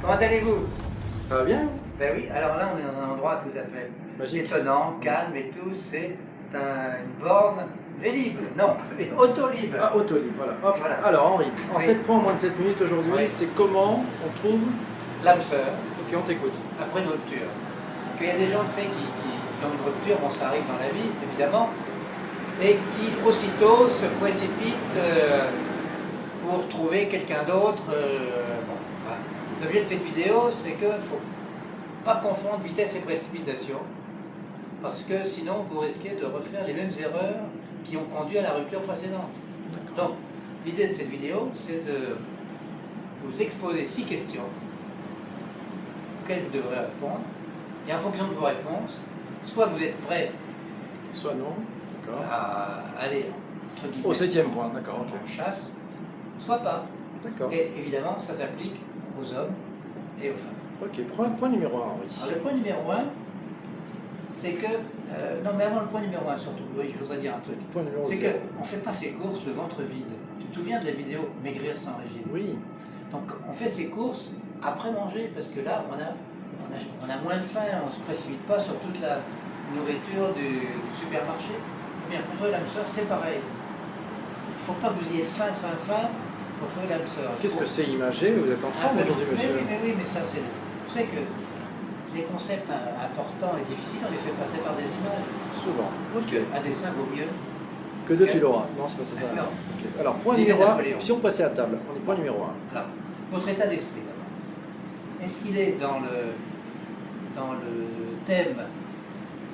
Comment allez-vous? Ça va bien? Ben oui, alors là on est dans un endroit tout à fait Magique. étonnant, calme et tout, c'est une borne Vélib, non, Autolib. Ah, Autolib, voilà. Hop. Voilà. Alors Henri, en Oui. 7 points, moins de 7 minutes aujourd'hui, Oui. c'est comment on trouve... L'âme sœur, Ok, on t'écoute. après une rupture. Il y a des gens tu sais, qui ont une rupture, bon ça arrive dans la vie évidemment, et qui aussitôt se précipitent pour trouver quelqu'un d'autre. Bon, voilà. L'objet de cette vidéo, c'est qu'il ne faut pas confondre vitesse et précipitation, parce que sinon vous risquez de refaire les mêmes erreurs qui ont conduit à la rupture précédente. Donc, l'idée de cette vidéo, c'est de vous exposer 6 questions auxquelles vous devrez répondre, et en fonction de vos réponses, soit vous êtes prêt Soit non, d'accord. à aller entre guillemets, Au 7e point, d'accord, ok. en chasse, soit pas. D'accord. Et évidemment, ça s'applique aux hommes et aux femmes. Ok, point numéro 1, Henri. Alors, le point numéro 1, c'est que... non, mais avant le point numéro 1, surtout, oui, je voudrais dire un truc. Point numéro C'est 0. qu'on ne fait pas ses courses le ventre vide. Tu te souviens de la vidéo Maigrir sans régime? Oui. Donc, on fait ses courses après manger, parce que là, on a moins faim, on ne se précipite pas sur toute la nourriture du supermarché. Eh bien, pour trouver l'âme sœur, c'est pareil. Il ne faut pas que vous ayez faim pour trouver l'âme sœur. Qu'est-ce que c'est imagé? Vous êtes en forme aujourd'hui, monsieur? Mais oui, mais ça, c'est... Vous savez que les concepts importants et difficiles, on les fait passer par des images. Souvent. Ok. Un dessin vaut mieux. Que deux, tu l'auras. Non, c'est pas ça. Non. Ok. Alors, point Disait numéro 1, Napoléon. si on passait à table, on est point numéro 1. Alors, votre état d'esprit d'abord. Est-ce qu'il est dans le thème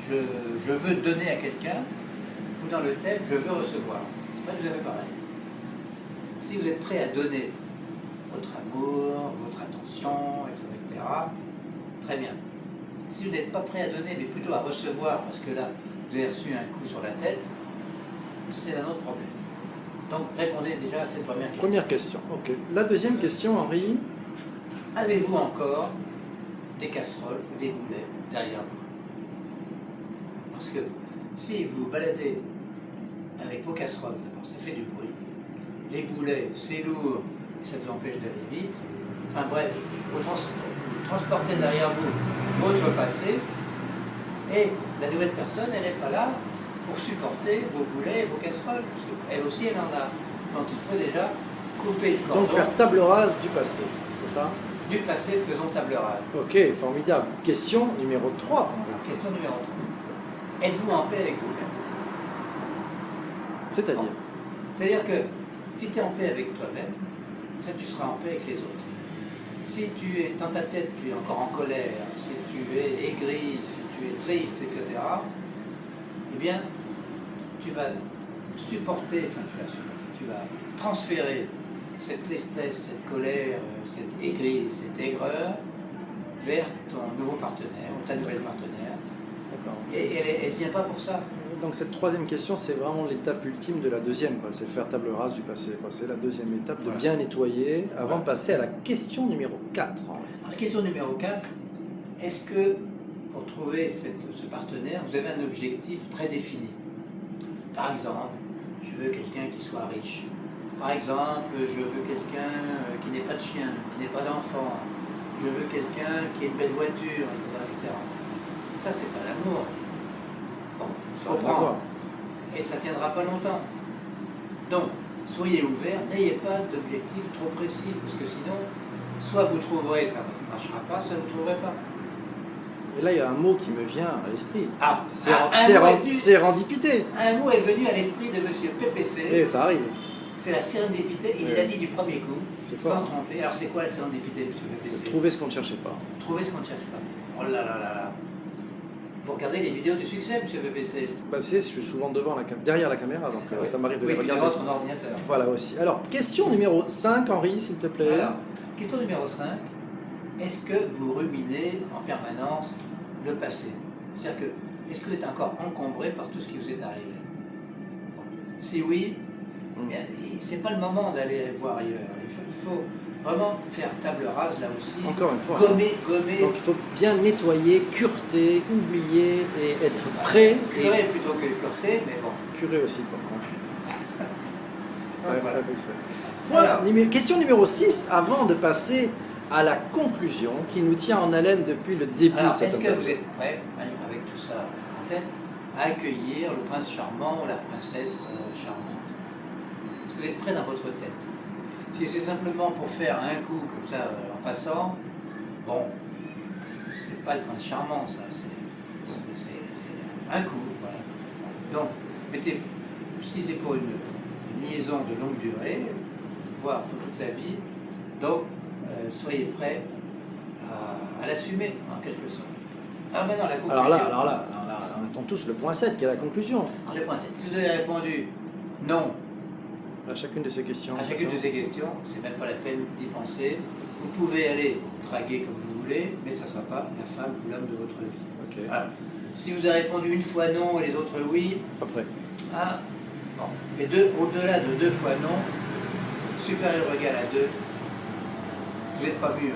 je veux donner à quelqu'un ou dans le thème je veux recevoir? C'est pas tout à fait pareil. Si vous êtes prêt à donner votre amour, votre attention, etc., très bien. Si vous n'êtes pas prêt à donner, mais plutôt à recevoir, parce que là, vous avez reçu un coup sur la tête, c'est un autre problème. Donc, répondez déjà à cette première question. Première question, ok. La deuxième question, Henri. Avez-vous encore des casseroles ou des boulets derrière vous? Parce que si vous baladez avec vos casseroles, d'abord ça fait du bruit, les boulets c'est lourd et ça vous empêche d'aller vite, enfin bref, vous transportez derrière vous votre passé et la nouvelle personne elle n'est pas là pour supporter vos boulets et vos casseroles, parce qu'elle aussi elle en a. Donc il faut déjà couper le cordon. Donc faire table rase du passé, c'est ça? Du passé, faisons table rase. Ok, formidable. Question numéro 3. Alors, question numéro 3. Êtes-vous en paix avec vous-même? C'est-à-dire? C'est-à-dire que si tu es en paix avec toi-même, en fait, tu seras en paix avec les autres. Si tu es dans ta tête, tu es encore en colère, si tu es aigri, si tu es triste, etc., eh bien, tu vas supporter, tu vas transférer cette tristesse, cette colère, cette aigrie, cette aigreur vers ton nouveau partenaire ou ta nouvelle partenaire. D'accord. Et elle ne vient pas pour ça. Donc cette troisième question, c'est vraiment l'étape ultime de la deuxième, quoi. C'est faire table rase du passé, quoi. C'est la deuxième étape de Voilà. bien nettoyer avant Voilà. de passer à la question numéro 4. Alors, la question numéro 4, est-ce que pour trouver ce partenaire, vous avez un objectif très défini? Par exemple, je veux quelqu'un qui soit riche. Par exemple, je veux quelqu'un qui n'ait pas de chien, qui n'ait pas d'enfant. Je veux quelqu'un qui ait une belle voiture, etc. Ça, c'est pas l'amour. Bon, Ça faut n'a rien à prendre. voir. Et ça tiendra pas longtemps. Donc, soyez ouverts, n'ayez pas d'objectif trop précis, parce que sinon, soit vous trouverez, ça ne marchera pas, soit vous ne trouverez pas. Et là, il y a un mot qui me vient à l'esprit. Ah, Sérendipité. un mot est venu à l'esprit de M. PPC. Et ça arrive. C'est la sérendipité, il Ouais. l'a dit du premier coup, C'est sans fort. se tromper. Alors c'est quoi la sérendipité, M. C'est PPC? trouver ce qu'on ne cherchait pas. Trouver ce qu'on ne cherche pas. Oh là là là là. Vous regardez les vidéos du succès, M. PPC? Je suis souvent derrière la caméra, donc Oui. ça m'arrive de Oui, les puis regarder. devant ton ordinateur. Voilà aussi. Alors, question numéro 5, Henri, s'il te plaît. Alors, question numéro 5. Est-ce que vous ruminez en permanence le passé? C'est-à-dire que, est-ce que vous êtes encore encombré par tout ce qui vous est arrivé? Bon. Si oui, c'est pas le moment d'aller voir ailleurs. Il faut vraiment faire table rase là aussi. Encore une fois. Gommer. Donc il faut bien nettoyer, cureter, oublier et être prêt. Curer plutôt que cureter, mais bon. Curer aussi, par contre. Voilà. Question numéro 6, avant de passer à la conclusion qui nous tient en haleine depuis le début Alors, de cette est-ce que interview. vous êtes prêts, avec tout ça en tête, à accueillir le prince charmant ou la princesse charmante? Est-ce que vous êtes prêts dans votre tête? Si c'est simplement pour faire un coup comme ça en passant, bon, c'est pas le prince charmant, ça, c'est un coup, voilà. Donc, mettez, si c'est pour une liaison de longue durée, voire pour toute la vie, donc soyez prêts à l'assumer en quelque sorte. Ah maintenant la conclusion. Alors là, on attend tous le point 7 qui est la conclusion. Alors, le point 7, si vous avez répondu non À chacune de ces questions. à chacune de ces questions, c'est même pas la peine d'y penser. Vous pouvez aller draguer comme vous voulez, mais ça ne sera pas la femme ou l'homme de votre vie. Ok. Voilà. Si vous avez répondu une fois non et les autres oui, Après. ah, bon. Et au-delà de 2 fois non, supérieur ou égal à 2, vous n'êtes pas mûr.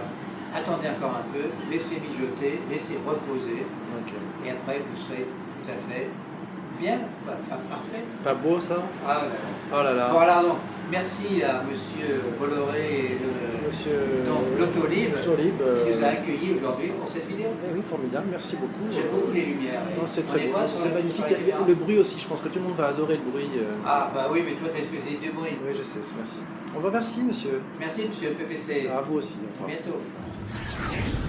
Attendez encore un peu, laissez mijoter, laissez reposer, Ok. et après vous serez tout à fait bien, parfait. Pas beau ça? Ah là là. Oh là là. Bon alors donc, merci à Monsieur Bolloré et Monsieur l'Autolib Solib, qui nous a accueillis aujourd'hui pour cette vidéo. oui, formidable, merci beaucoup. J'aime beaucoup les lumières. Non, c'est On très est beau, pas sur c'est la- magnifique. sur la Il y a caméra. le bruit aussi, je pense que tout le monde va adorer le bruit. Ah bah oui, mais toi tu es spécialiste du bruit. Oui, je sais, merci. On vous remercie, monsieur. Merci Monsieur PPC. À vous aussi. Au À revoir. bientôt. Merci.